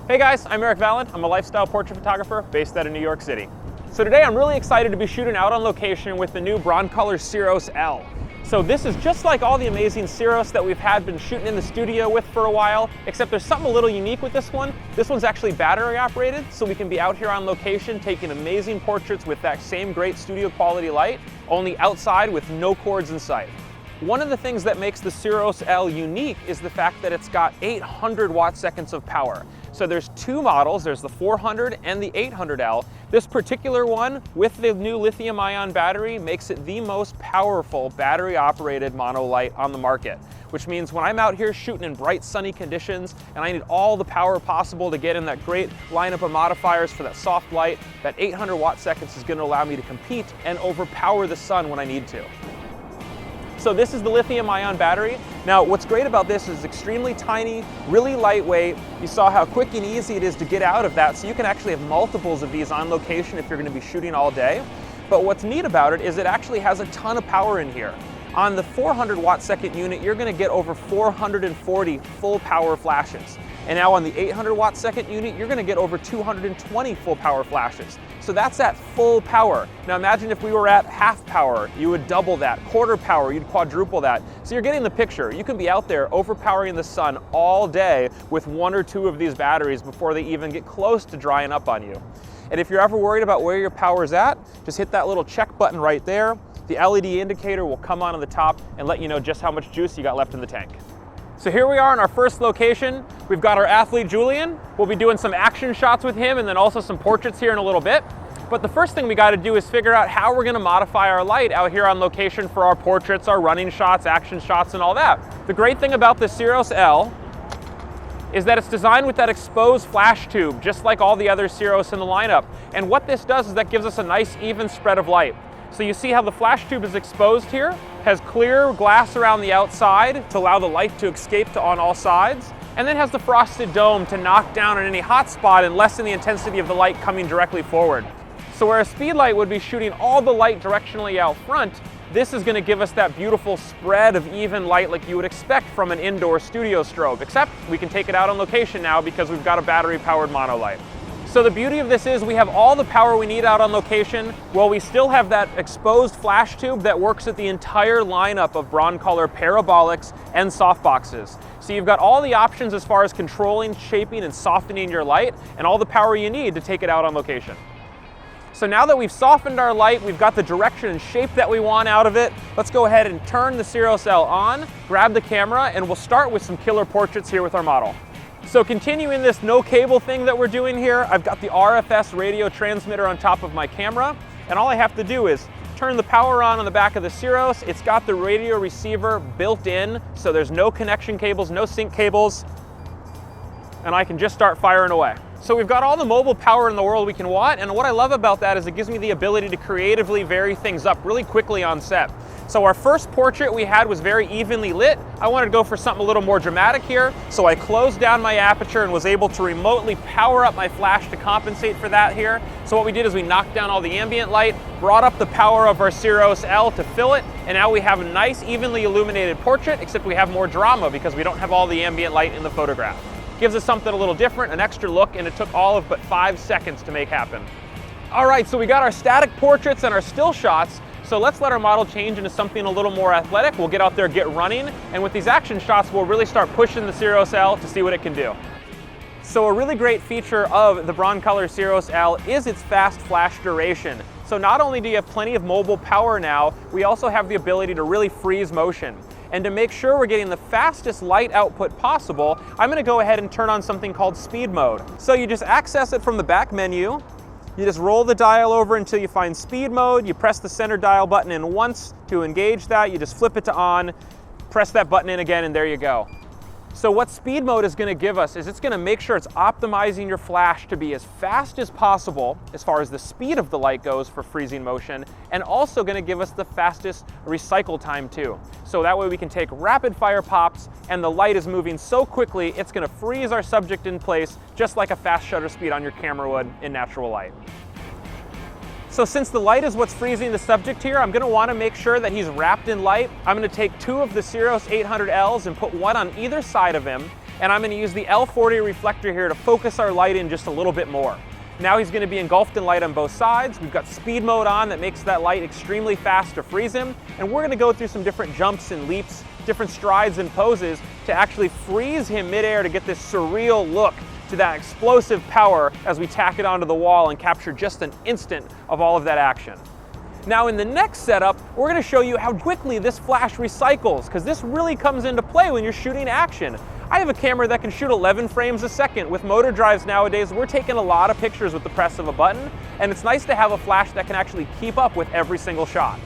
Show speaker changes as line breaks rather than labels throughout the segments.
Hey guys, I'm Eric Valent. I'm a lifestyle portrait photographer based out of New York City. So today I'm really excited to be shooting out on location with the new Broncolor Siros L. So this is just like all the amazing Siros that we've been shooting in the studio with for a while, except there's something a little unique with this one. This one's actually battery operated, so we can be out here on location taking amazing portraits with that same great studio quality light, only outside with no cords in sight. One of the things that makes the Siros L unique is the fact that it's got 800 watt-seconds of power. So there's two models, there's the 400 and the 800L. This particular one with the new lithium-ion battery makes it the most powerful battery-operated monolight on the market, which means when I'm out here shooting in bright sunny conditions and I need all the power possible to get in that great lineup of modifiers for that soft light, that 800 watt-seconds is going to allow me to compete and overpower the sun when I need to. So this is the lithium-ion battery. Now, what's great about this is it's extremely tiny, really lightweight. You saw how quick and easy it is to get out of that, so you can actually have multiples of these on location if you're going to be shooting all day. But what's neat about it is it actually has a ton of power in here. On the 400 watt-second unit, you're going to get over 440 full power flashes. And now on the 800 watt-second unit, you're going to get over 220 full power flashes. So that's at full power. Now imagine if we were at half power, you would double that. Quarter power, you'd quadruple that. So you're getting the picture. You can be out there overpowering the sun all day with one or two of these batteries before they even get close to drying up on you. And if you're ever worried about where your power's at, just hit that little check button right there. The LED indicator will come on the top and let you know just how much juice you got left in the tank. So here we are in our first location. We've got our athlete Julian. We'll be doing some action shots with him and then also some portraits here in a little bit. But the first thing we got to do is figure out how we're going to modify our light out here on location for our portraits, our running shots, action shots, and all that. The great thing about the Siros L is that it's designed with that exposed flash tube, just like all the other Siros in the lineup. And what this does is that gives us a nice even spread of light. So you see how the flash tube is exposed here, has clear glass around the outside to allow the light to escape on all sides, and then has the frosted dome to knock down on any hot spot and lessen the intensity of the light coming directly forward. So where a speed light would be shooting all the light directionally out front, this is going to give us that beautiful spread of even light like you would expect from an indoor studio strobe, except we can take it out on location now because we've got a battery-powered monolight. So the beauty of this is we have all the power we need out on location, while we still have that exposed flash tube that works at the entire lineup of Broncolor parabolics and softboxes. So you've got all the options as far as controlling, shaping, and softening your light, and all the power you need to take it out on location. So now that we've softened our light, we've got the direction and shape that we want out of it, let's go ahead and turn the Siros L on, grab the camera, and we'll start with some killer portraits here with our model. So continuing this no cable thing that we're doing here, I've got the RFS radio transmitter on top of my camera, and all I have to do is turn the power on the back of the Siros. It's got the radio receiver built in, so there's no connection cables, no sync cables, and I can just start firing away. So we've got all the mobile power in the world we can want, and what I love about that is it gives me the ability to creatively vary things up really quickly on set. So our first portrait we had was very evenly lit. I wanted to go for something a little more dramatic here, so I closed down my aperture and was able to remotely power up my flash to compensate for that here. So what we did is we knocked down all the ambient light, brought up the power of our Siros L to fill it, and now we have a nice evenly illuminated portrait, except we have more drama because we don't have all the ambient light in the photograph. Gives us something a little different, an extra look, and it took all of but 5 seconds to make happen. All right, so we got our static portraits and our still shots. So let's let our model change into something a little more athletic. We'll get out there, get running, and with these action shots, we'll really start pushing the Siros L to see what it can do. So a really great feature of the Broncolor Siros L is its fast flash duration. So not only do you have plenty of mobile power now, we also have the ability to really freeze motion. And to make sure we're getting the fastest light output possible, I'm going to go ahead and turn on something called speed mode. So you just access it from the back menu. You just roll the dial over until you find speed mode. You press the center dial button in once to engage that. You just flip it to on, press that button in again, and there you go. So what speed mode is going to give us is it's going to make sure it's optimizing your flash to be as fast as possible as far as the speed of the light goes for freezing motion, and also going to give us the fastest recycle time too. So that way we can take rapid fire pops and the light is moving so quickly it's going to freeze our subject in place just like a fast shutter speed on your camera would in natural light. So since the light is what's freezing the subject here, I'm going to want to make sure that he's wrapped in light. I'm going to take 2 of the Siros 800Ls and put one on either side of him. And I'm going to use the L40 reflector here to focus our light in just a little bit more. Now he's going to be engulfed in light on both sides. We've got speed mode on that makes that light extremely fast to freeze him. And we're going to go through some different jumps and leaps, different strides and poses to actually freeze him midair to get this surreal look to that explosive power as we tack it onto the wall and capture just an instant of all of that action. Now in the next setup, we're going to show you how quickly this flash recycles, because this really comes into play when you're shooting action. I have a camera that can shoot 11 frames a second. With motor drives nowadays, we're taking a lot of pictures with the press of a button, and it's nice to have a flash that can actually keep up with every single shot.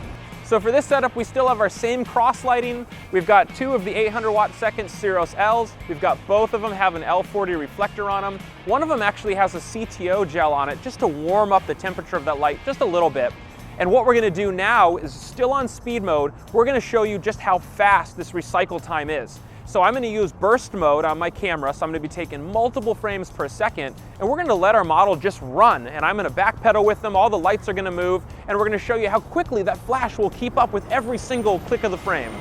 So for this setup, we still have our same cross lighting. We've got 2 of the 800 watt second Siros Ls. We've got both of them have an L40 reflector on them. One of them actually has a CTO gel on it just to warm up the temperature of that light just a little bit. And what we're going to do now is, still on speed mode, we're going to show you just how fast this recycle time is. So I'm going to use burst mode on my camera, so I'm going to be taking multiple frames per second, and we're going to let our model just run, and I'm going to backpedal with them, all the lights are going to move, and we're going to show you how quickly that flash will keep up with every single click of the frame.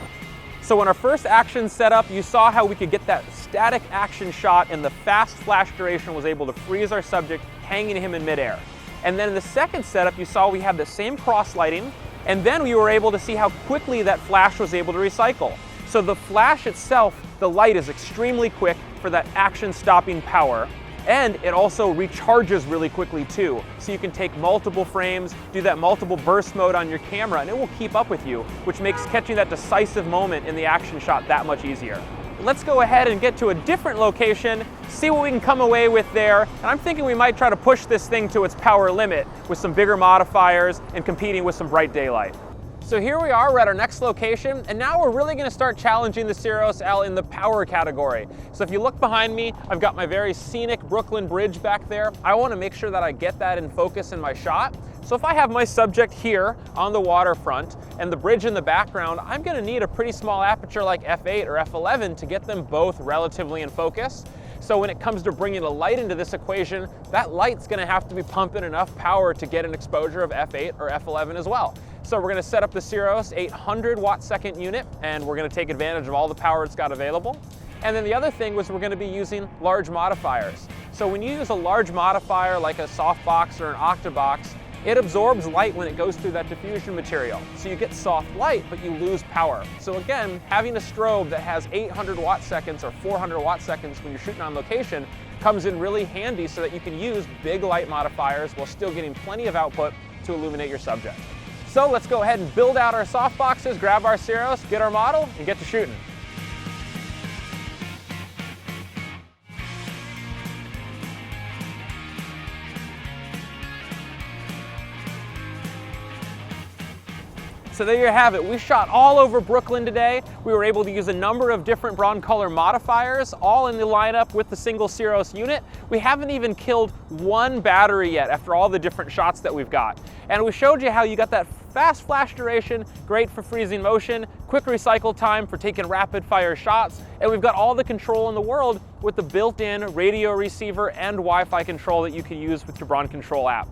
So in our first action setup, you saw how we could get that static action shot, and the fast flash duration was able to freeze our subject, hanging him in midair. And then in the second setup, you saw we had the same cross lighting, and then we were able to see how quickly that flash was able to recycle. So the flash itself, the light is extremely quick for that action stopping power, and it also recharges really quickly too. So you can take multiple frames, do that multiple burst mode on your camera, and it will keep up with you, which makes catching that decisive moment in the action shot that much easier. Let's go ahead and get to a different location, see what we can come away with there, and I'm thinking we might try to push this thing to its power limit with some bigger modifiers and competing with some bright daylight. So here we are, we're at our next location, and now we're really going to start challenging the Siros L in the power category. So if you look behind me, I've got my very scenic Brooklyn Bridge back there. I want to make sure that I get that in focus in my shot. So if I have my subject here on the waterfront and the bridge in the background, I'm going to need a pretty small aperture like f8 or f11 to get them both relatively in focus. So when it comes to bringing the light into this equation, that light's going to have to be pumping enough power to get an exposure of f8 or f11 as well. So we're going to set up the Siros 800 watt second unit, and we're going to take advantage of all the power it's got available. And then the other thing was we're going to be using large modifiers. So when you use a large modifier like a softbox or an octabox, it absorbs light when it goes through that diffusion material. So you get soft light, but you lose power. So again, having a strobe that has 800 watt seconds or 400 watt seconds when you're shooting on location comes in really handy so that you can use big light modifiers while still getting plenty of output to illuminate your subject. So let's go ahead and build out our softboxes, grab our Siros, get our model, and get to shooting. So there you have it. We shot all over Brooklyn today. We were able to use a number of different Broncolor modifiers, all in the lineup with the single Siros unit. We haven't even killed one battery yet after all the different shots that we've got. And we showed you how you got that fast flash duration, great for freezing motion, quick recycle time for taking rapid fire shots, and we've got all the control in the world with the built-in radio receiver and Wi-Fi control that you can use with your Broncontrol app.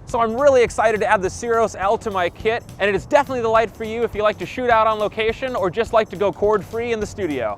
So I'm really excited to add the Siros L to my kit, and it is definitely the light for you if you like to shoot out on location or just like to go cord-free in the studio.